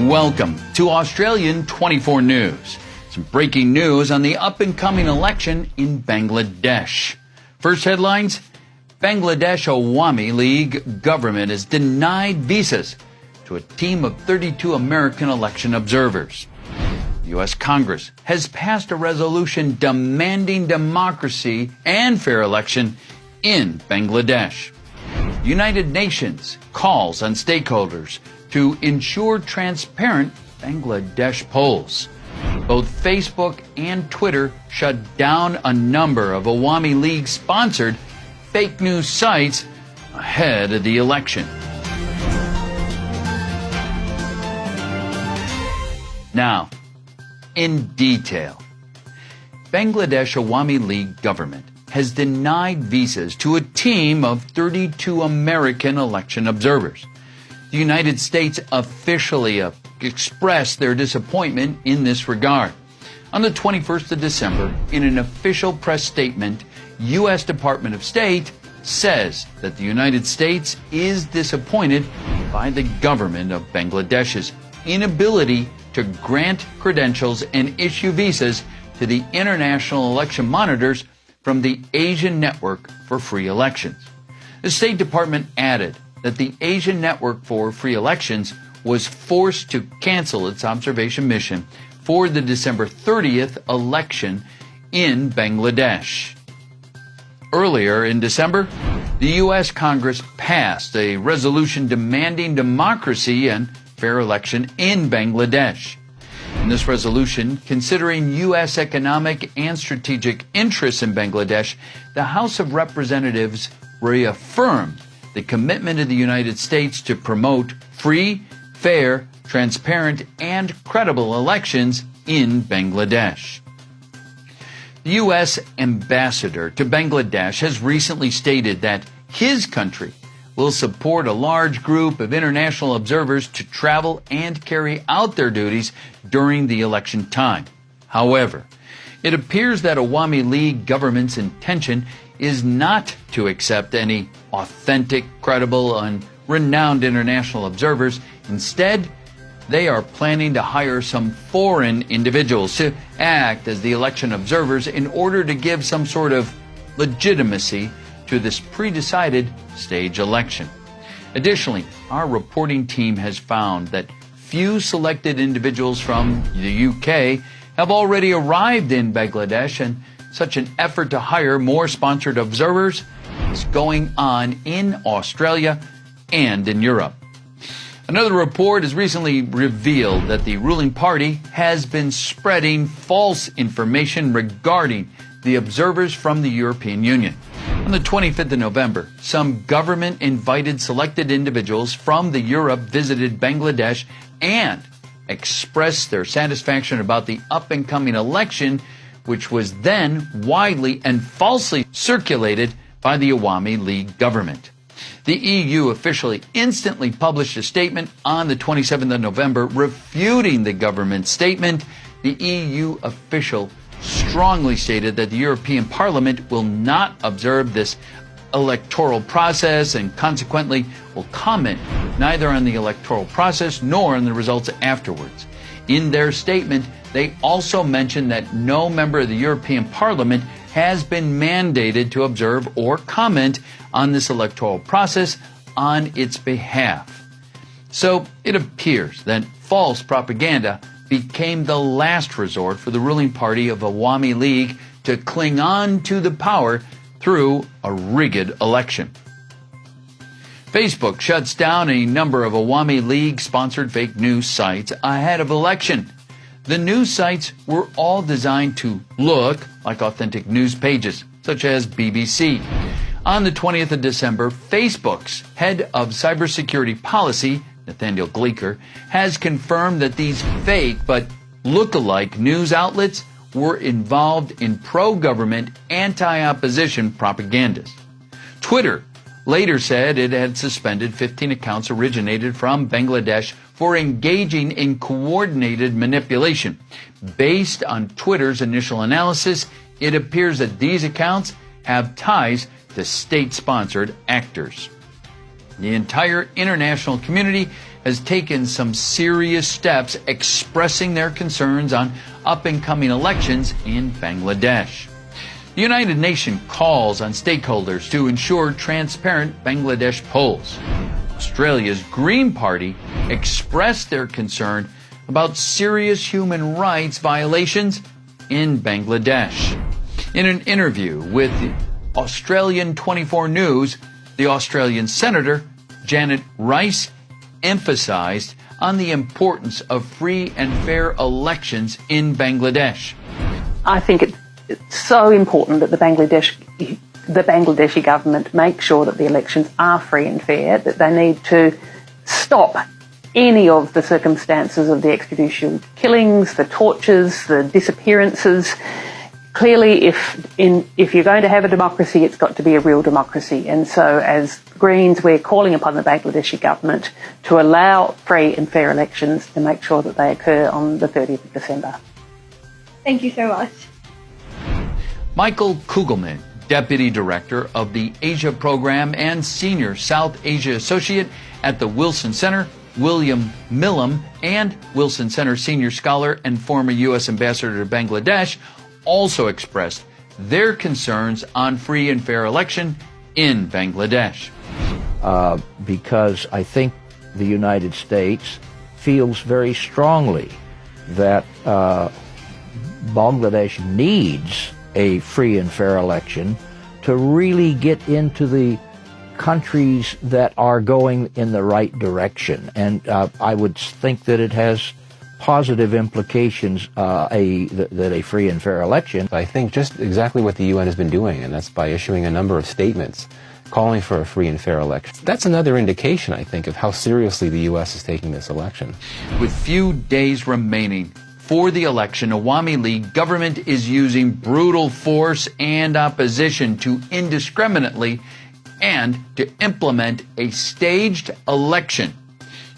Welcome to Australian 24 News. Some breaking news on the up-and-coming election in Bangladesh. First headlines, Bangladesh Awami League government has denied visas to a team of 32 American election observers. The U.S. Congress has passed a resolution demanding democracy and fair election in Bangladesh. United Nations calls on stakeholders to ensure transparent Bangladesh polls. Both Facebook and Twitter shut down a number of Awami League-sponsored fake news sites ahead of the election. Now, in detail, Bangladesh Awami League government has denied visas to a team of 32 American election observers. The United States officially expressed their disappointment in this regard. On the 21st of December, in an official press statement, U.S. Department of State says that the United States is disappointed by the government of Bangladesh's inability to grant credentials and issue visas to the international election monitors from the Asian Network for Free Elections. The State Department added that the Asian Network for Free Elections was forced to cancel its observation mission for the December 30th election in Bangladesh. Earlier in December, the U.S. Congress passed a resolution demanding democracy and fair election in Bangladesh. In this resolution, considering U.S. economic and strategic interests in Bangladesh, the House of Representatives reaffirmed the commitment of the United States to promote free, fair, transparent, and credible elections in Bangladesh. The U.S. ambassador to Bangladesh has recently stated that his country will support a large group of international observers to travel and carry out their duties during the election time. However, it appears that Awami League government's intention is not to accept any authentic, credible, and renowned international observers. Instead, they are planning to hire some foreign individuals to act as the election observers in order to give some sort of legitimacy to this pre-decided stage election. Additionally, our reporting team has found that few selected individuals from the UK have already arrived in Bangladesh, and such an effort to hire more sponsored observers is going on in Australia and in Europe. Another report has recently revealed that the ruling party has been spreading false information regarding the observers from the European Union. On the 25th of November, some government-invited selected individuals from Europe visited Bangladesh and expressed their satisfaction about the up-and-coming election, which was then widely and falsely circulated by the Awami League government. The EU officially instantly published a statement on the 27th of November refuting the government's statement. The EU official strongly stated that the European Parliament will not observe this electoral process and consequently will comment neither on the electoral process nor on the results afterwards. In their statement, they also mentioned that no member of the European Parliament has been mandated to observe or comment on this electoral process on its behalf. So it appears that false propaganda became the last resort for the ruling party of Awami League to cling on to the power through a rigged election. Facebook shuts down a number of Awami League-sponsored fake news sites ahead of election. The news sites were all designed to look like authentic news pages, such as BBC. On the 20th of December, Facebook's head of cybersecurity policy, Nathaniel Gleicher, has confirmed that these fake but look-alike news outlets were involved in pro-government, anti-opposition propaganda. Twitter later said it had suspended 15 accounts originated from Bangladesh for engaging in coordinated manipulation. Based on Twitter's initial analysis, it appears that these accounts have ties to state-sponsored actors. The entire international community has taken some serious steps expressing their concerns on up-and-coming elections in Bangladesh. The United Nations calls on stakeholders to ensure transparent Bangladesh polls. Australia's Green Party expressed their concern about serious human rights violations in Bangladesh. In an interview with Australian 24 News, the Australian Senator Janet Rice emphasized on the importance of free and fair elections in Bangladesh. I think it's so important that the Bangladeshi government make sure that the elections are free and fair, that they need to stop any of the circumstances of the extrajudicial killings, the tortures, the disappearances. Clearly, if you're going to have a democracy, it's got to be a real democracy. And so as Greens, we're calling upon the Bangladeshi government to allow free and fair elections to make sure that they occur on the 30th of December. Thank you so much. Michael Kugelman, Deputy Director of the Asia Program and Senior South Asia Associate at the Wilson Center, William Millam, and Wilson Center Senior Scholar and former U.S. Ambassador to Bangladesh, also expressed their concerns on free and fair election in Bangladesh. Because I think the United States feels very strongly that Bangladesh needs a free and fair election to really get into the countries that are going in the right direction. And I would think that it has positive implications that a free and fair election. I think just exactly what the UN has been doing, and that's by issuing a number of statements calling for a free and fair election. That's another indication, I think, of how seriously the U.S. is taking this election. With few days remaining for the election, Awami League government is using brutal force and opposition to indiscriminately and to implement a staged election.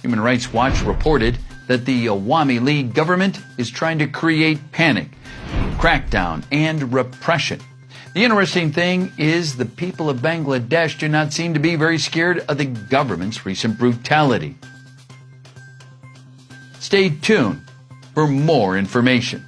Human Rights Watch reported that the Awami League government is trying to create panic, crackdown, and repression. The interesting thing is the people of Bangladesh do not seem to be very scared of the government's recent brutality. Stay tuned for more information.